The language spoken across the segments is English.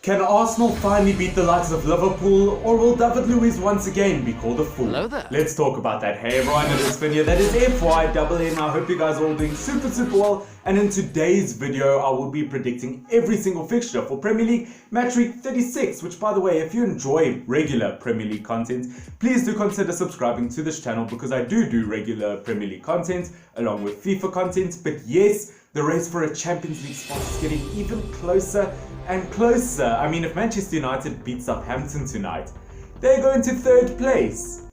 Can Arsenal finally beat the likes of Liverpool, or will David Luiz once again be called a fool? Hello there. Let's talk about that. Hey everyone, it is Finn here. That is FYNN. I hope you guys are all doing super well. And in today's video, I will be predicting every single fixture for Premier League Matchweek 36, which, by the way, if you enjoy regular Premier League content, please do consider subscribing to this channel because I do regular Premier League content along with FIFA content. But yes, the race for a Champions League spot is getting even closer and closer. I mean, if Manchester United beat Southampton tonight, they go into third place.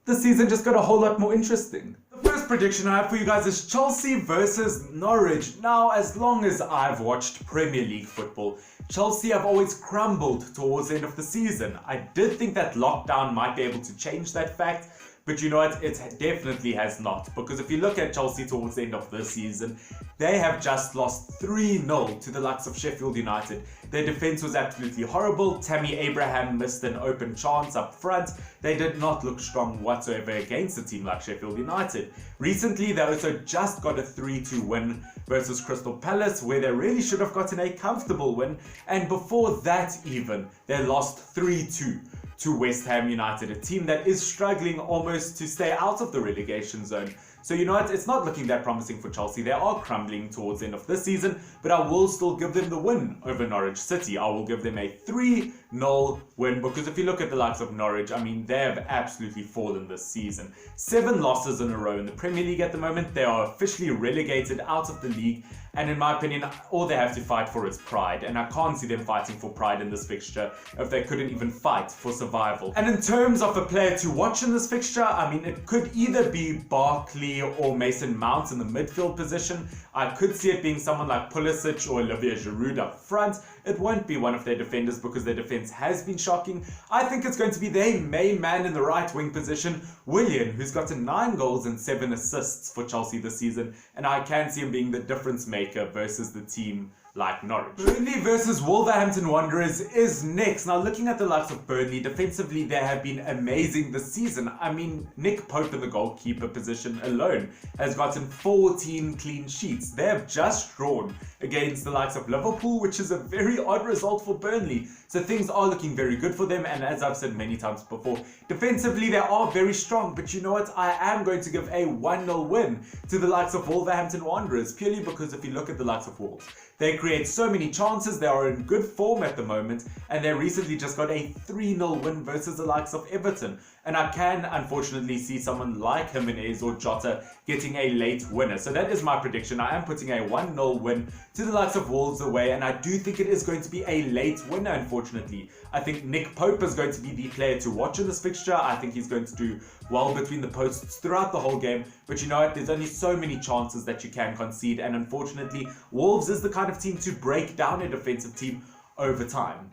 The season just got a whole lot more interesting. The first prediction I have for you guys is Chelsea versus Norwich. Now, as long as I've watched Premier League football, Chelsea have always crumbled towards the end of the season. I did think that lockdown might be able to change that fact, but you know what, it definitely has not. Because if you look at Chelsea towards the end of this season, they have just lost 3-0 to the likes of Sheffield United. Their defense was absolutely horrible. Tammy Abraham missed an open chance up front. They did not look strong whatsoever against a team like Sheffield United. Recently, they also just got a 3-2 win versus Crystal Palace, where they really should have gotten a comfortable win. And before that even, they lost 3-2 to West Ham United, a team that is struggling almost to stay out of the relegation zone. So you know what, it's not looking that promising for Chelsea. They are crumbling towards the end of this season, but I will still give them the win over Norwich City. I will give them a 3-0 win, because if you look at the likes of Norwich, I mean, they have absolutely fallen this season. 7 losses in a row in the Premier League at the moment. They are officially relegated out of the league, and in my opinion, all they have to fight for is pride, and I can't see them fighting for pride in this fixture if they couldn't even fight for survival. And in terms of a player to watch in this fixture, I mean, it could either be Barkley or Mason Mount in the midfield position. I could see it being someone like Pulisic or Olivier Giroud up front. It won't be one of their defenders because their defense has been shocking. I think it's going to be their main man in the right wing position, Willian, who's gotten 9 goals and 7 assists for Chelsea this season, and I can see him being the difference maker versus the team like Norwich. Burnley versus Wolverhampton Wanderers is next. Now, looking at the likes of Burnley, defensively they have been amazing this season. I mean, Nick Pope in the goalkeeper position alone has gotten 14 clean sheets. They have just drawn against the likes of Liverpool, which is a very odd result for Burnley. So things are looking very good for them, and as I've said many times before, defensively they are very strong. But you know what, I am going to give a 1-0 win to the likes of Wolverhampton Wanderers, purely because if you look at the likes of Wolves, they create so many chances, they are in good form at the moment, and they recently just got a 3-0 win versus the likes of Everton. And I can unfortunately see someone like Jimenez or Jota getting a late winner. So that is my prediction. I am putting a 1-0 win to the likes of Wolves away, and I do think it is going to be a late winner, unfortunately. I think Nick Pope is going to be the player to watch in this fixture. I think he's going to do well between the posts throughout the whole game. But you know what, there's only so many chances that you can concede, and unfortunately, Wolves is the kind of team to break down a defensive team over time.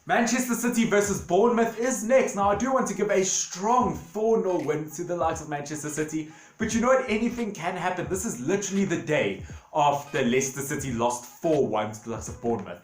Manchester City versus Bournemouth is next. Now, I do want to give a strong 4-0 win to the likes of Manchester City, but you know what? Anything can happen. This is literally the day after Leicester City lost 4-1 to the likes of Bournemouth.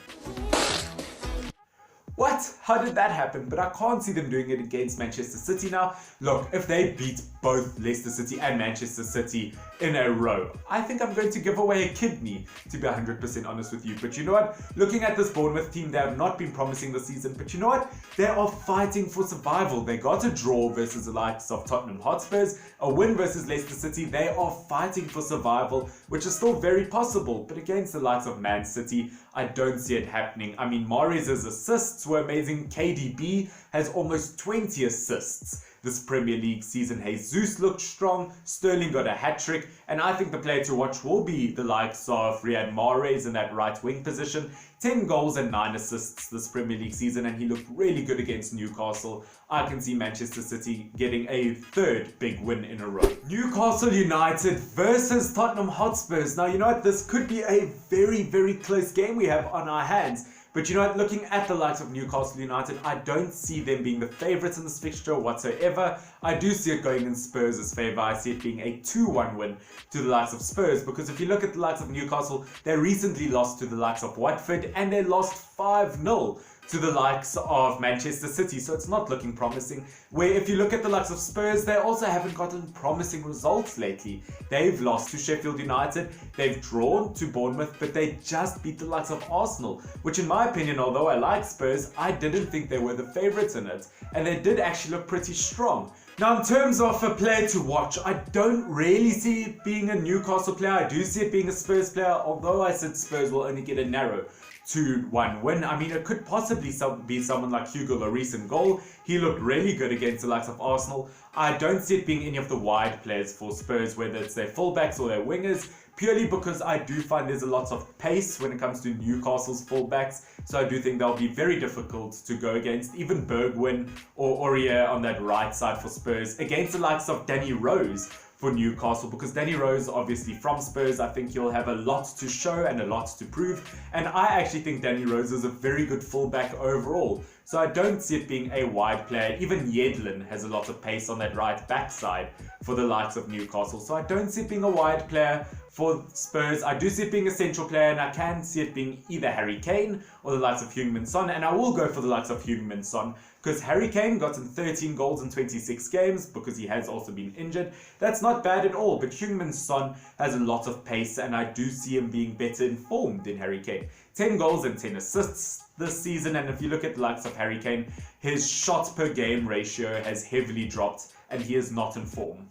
What? How did that happen? But I can't see them doing it against Manchester City now. Look, if they beat both Leicester City and Manchester City in a row, I think I'm going to give away a kidney, to be 100% honest with you. But you know what? Looking at this Bournemouth team, they have not been promising this season. But you know what? They are fighting for survival. They got a draw versus the likes of Tottenham Hotspurs, a win versus Leicester City. They are fighting for survival, which is still very possible. But against the likes of Man City, I don't see it happening. I mean, Mahrez's assists were amazing. KDB has almost 20 assists this Premier League season. Jesus looked strong. Sterling got a hat-trick. And I think the player to watch will be the likes of Riyad Mahrez in that right wing position. 10 goals and 9 assists this Premier League season, and he looked really good against Newcastle. I can see Manchester City getting a 3rd big win in a row. Newcastle United versus Tottenham Hotspurs. Now, you know what? This could be a very close game we have on our hands. But you know what, looking at the likes of Newcastle United, I don't see them being the favourites in this fixture whatsoever. I do see it going in Spurs' favour. I see it being a 2-1 win to the likes of Spurs, because if you look at the likes of Newcastle, they recently lost to the likes of Watford, and they lost 5-0 to the likes of Manchester City, so it's not looking promising. Where if you look at the likes of Spurs, they also haven't gotten promising results lately. They've lost to Sheffield United, they've drawn to Bournemouth, but they just beat the likes of Arsenal, which in my opinion, although I like Spurs, I didn't think they were the favourites in it, and they did actually look pretty strong. Now, in terms of a player to watch, I don't really see it being a Newcastle player. I do see it being a Spurs player, although I said Spurs will only get a narrow 2-1 win. I mean, it could possibly be someone like Hugo Lloris in goal. He looked really good against the likes of Arsenal. I don't see it being any of the wide players for Spurs, whether it's their fullbacks or their wingers, purely because I do find there's a lot of pace when it comes to Newcastle's fullbacks. So I do think they'll be very difficult to go against. Even Bergwijn or Aurier on that right side for Spurs, against the likes of Danny Rose for Newcastle, because Danny Rose, obviously from Spurs, I think he'll have a lot to show and a lot to prove. And I actually think Danny Rose is a very good fullback overall. So I don't see it being a wide player. Even Yedlin has a lot of pace on that right backside for the likes of Newcastle. So I don't see it being a wide player for Spurs. I do see it being a central player, and I can see it being either Harry Kane or the likes of Heung-min Son. And I will go for the likes of Heung-min Son, because Harry Kane got in 13 goals in 26 games because he has also been injured. That's not bad at all, but Heung-min Son has a lot of pace, and I do see him being better informed than Harry Kane. 10 goals and 10 assists this season, and if you look at the likes of Harry Kane, his shot per game ratio has heavily dropped, and he is not in form.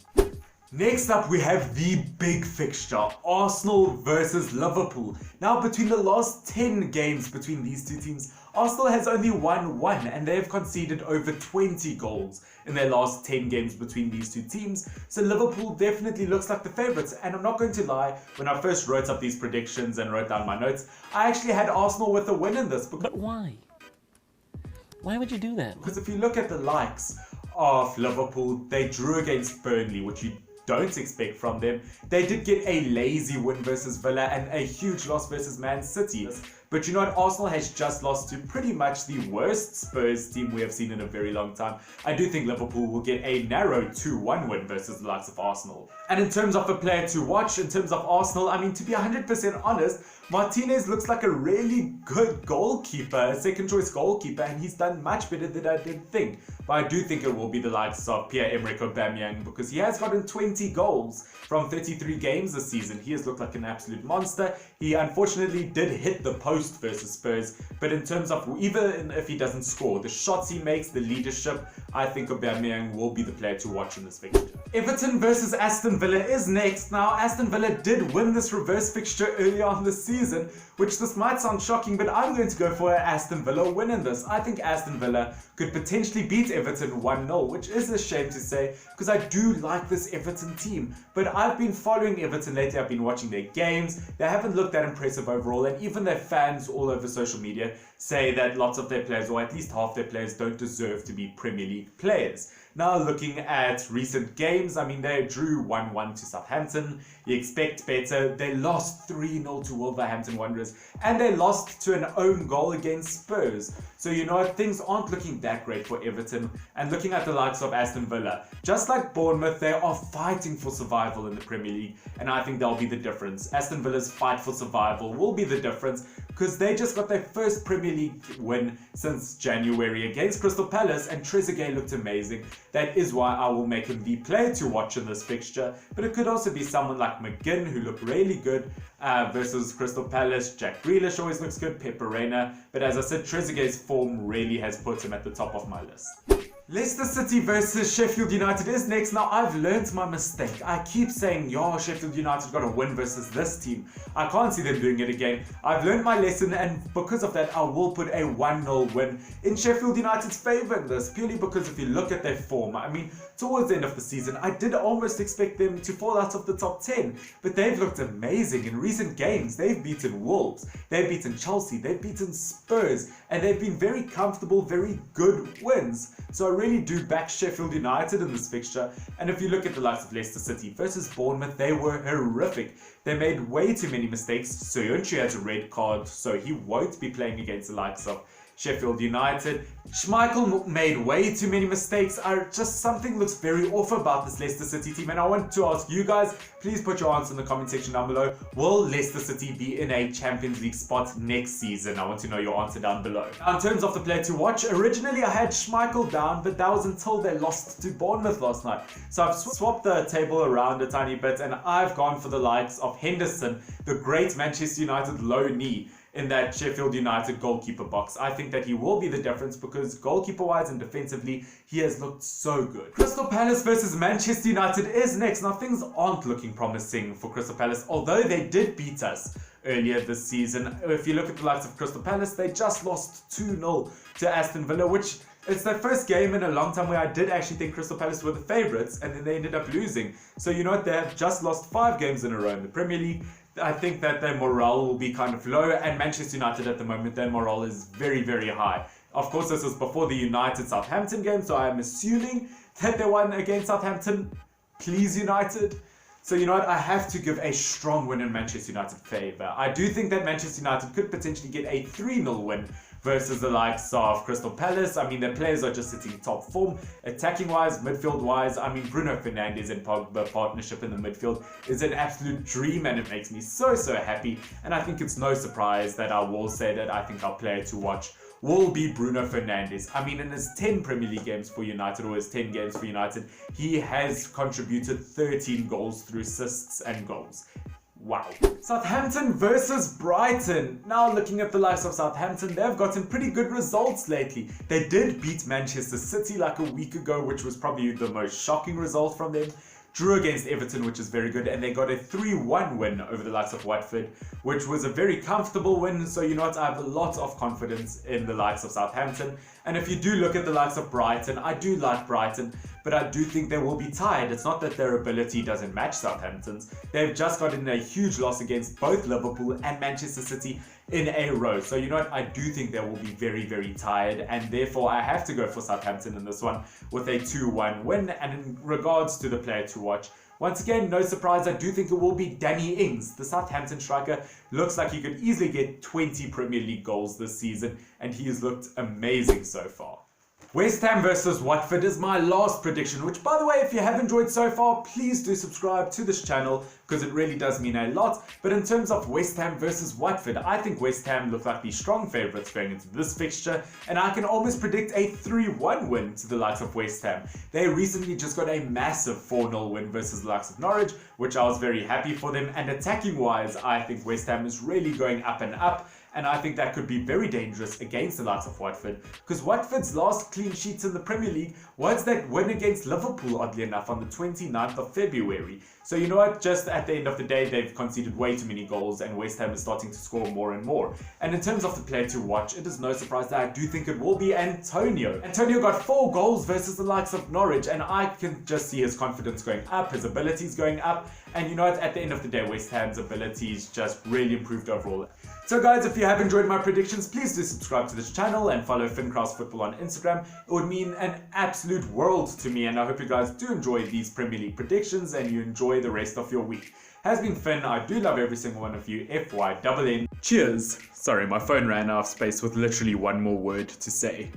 Next up, we have the big fixture, Arsenal versus Liverpool. Now, between the last 10 games between these two teams, Arsenal has only won 1, and they have conceded over 20 goals in their last 10 games between these two teams. So Liverpool definitely looks like the favourites, and I'm not going to lie, when I first wrote up these predictions and wrote down my notes, I actually had Arsenal with a win in this. But why? Why would you do that? Because if you look at the likes of Liverpool, they drew against Burnley, which you don't expect from them. They did get a lazy win versus Villa and a huge loss versus Man City. But you know what? Arsenal has just lost to pretty much the worst Spurs team we have seen in a very long time. I do think Liverpool will get a narrow 2-1 win versus the likes of Arsenal. And in terms of a player to watch, in terms of Arsenal, I mean, to be 100% honest, Martinez looks like a really good goalkeeper, a second choice goalkeeper, and he's done much better than I did think. But I do think it will be the likes of Pierre-Emerick Aubameyang, because he has gotten 20 goals from 33 games this season. He has looked like an absolute monster. He unfortunately did hit the post versus Spurs, but in terms of even if he doesn't score, the shots he makes, the leadership, I think Aubameyang will be the player to watch in this fixture. Everton versus Aston Villa is next. Now, Aston Villa did win this reverse fixture earlier on this season, which this might sound shocking, but I'm going to go for an Aston Villa win in this. I think Aston Villa could potentially beat Everton 1-0, which is a shame to say, because I do like this Everton team. But I've been following Everton lately, I've been watching their games. They haven't looked that impressive overall, and even their fans all over social media say that lots of their players, or at least half their players, don't deserve to be Premier League players. Now, looking at recent games, I mean, they drew 1-1 to Southampton. You expect better. They lost 3-0 to Wolverhampton Wanderers, and they lost to an own goal against Spurs. So, you know what, things aren't looking that great for Everton. And looking at the likes of Aston Villa, just like Bournemouth, they are fighting for survival in the Premier League, and I think that'll be the difference. Aston Villa's fight for survival will be the difference, because they just got their first Premier League win since January against Crystal Palace, and Trezeguet looked amazing. That is why I will make him the player to watch in this fixture. But it could also be someone like McGinn, who looked really good versus Crystal Palace. Jack Grealish always looks good, Pep Reina. But as I said, Trezeguet's form really has put him at the top of my list. Leicester City versus Sheffield United is next. Now, I've learned my mistake. I keep saying, yo, Sheffield United got a win versus this team. I can't see them doing it again. I've learned my lesson, and because of that, I will put a 1-0 win in Sheffield United's favour in this, purely because if you look at their form, I mean, towards the end of the season, I did almost expect them to fall out of the top 10, but they've looked amazing in recent games. They've beaten Wolves, they've beaten Chelsea, they've beaten Spurs, and they've been very comfortable, very good wins. So I really do back Sheffield United in this fixture. And if you look at the likes of Leicester City versus Bournemouth, they were horrific. They made way too many mistakes. Soyuncu has a red card, so he won't be playing against the likes of Sheffield United. Schmeichel made way too many mistakes. Something looks very off about this Leicester City team, and I want to ask you guys, please put your answer in the comment section down below. Will Leicester City be in a Champions League spot next season? I want to know your answer down below. Now, in terms of the player to watch, originally I had Schmeichel down, but that was until they lost to Bournemouth last night. So I've swapped the table around a tiny bit, and I've gone for the likes of Henderson, the great Manchester United loanee, in that Sheffield United goalkeeper box. I think that he will be the difference because goalkeeper-wise and defensively, he has looked so good. Crystal Palace versus Manchester United is next. Now, things aren't looking promising for Crystal Palace, although they did beat us earlier this season. If you look at the likes of Crystal Palace, they just lost 2-0 to Aston Villa, which it's their first game in a long time where I did actually think Crystal Palace were the favourites, and then they ended up losing. So you know what, they have just lost 5 games in a row in the Premier League. I think that their morale will be kind of low, and Manchester United at the moment, their morale is very, very high. Of course, this is before the United-Southampton game, so I'm assuming that they won against Southampton. Please, United. So you know what, I have to give a strong win in Manchester United's favour. I do think that Manchester United could potentially get a 3-0 win versus the likes of Crystal Palace. I mean, their players are just sitting top form. Attacking-wise, midfield-wise, I mean, Bruno Fernandes and Pogba partnership in the midfield is an absolute dream, and it makes me so, so happy. And I think it's no surprise that I will say that I think our player to watch will be Bruno Fernandes. I mean, in his 10 Premier League games for United, or his 10 games for United, he has contributed 13 goals through assists and goals. Wow. Southampton versus Brighton. Now looking at the likes of Southampton, they've gotten pretty good results lately. They did beat Manchester City like a week ago, which was probably the most shocking result from them. Drew against Everton, which is very good, and they got a 3-1 win over the likes of Watford, which was a very comfortable win. So you know what, I have a lot of confidence in the likes of Southampton. And if you do look at the likes of Brighton, I do like Brighton, but I do think they will be tired. It's not that their ability doesn't match Southampton's. They've just gotten a huge loss against both Liverpool and Manchester City in a row. So you know what, I do think they will be very, very tired, and therefore I have to go for Southampton in this one with a 2-1 win. And in regards to the player to watch, once again, no surprise, I do think it will be Danny Ings. The Southampton striker looks like he could easily get 20 Premier League goals this season, and he has looked amazing so far. West Ham versus Watford is my last prediction, which, by the way, if you have enjoyed so far, please do subscribe to this channel because it really does mean a lot. But in terms of West Ham versus Watford, I think West Ham look like the strong favourites going into this fixture, and I can almost predict a 3-1 win to the likes of West Ham. They recently just got a massive 4-0 win versus the likes of Norwich, which I was very happy for them. And attacking-wise, I think West Ham is really going up and up. And I think that could be very dangerous against the likes of Watford, because Watford's last clean sheets in the Premier League was that win against Liverpool, oddly enough, on the 29th of February. So you know what, just at the end of the day, they've conceded way too many goals, and West Ham is starting to score more and more. And in terms of the player to watch, it is no surprise that I do think it will be Antonio. Antonio got 4 goals versus the likes of Norwich, and I can just see his confidence going up, his abilities going up. And you know what, at the end of the day, West Ham's abilities just really improved overall. So guys, if you have enjoyed my predictions, please do subscribe to this channel and follow Fincross Football on Instagram. It would mean an absolute world to me, and I hope you guys do enjoy these Premier League predictions and you enjoy the rest of your week. Has been Finn. I do love every single one of you. FYNN. Cheers. Sorry, my phone ran out of space with literally one more word to say.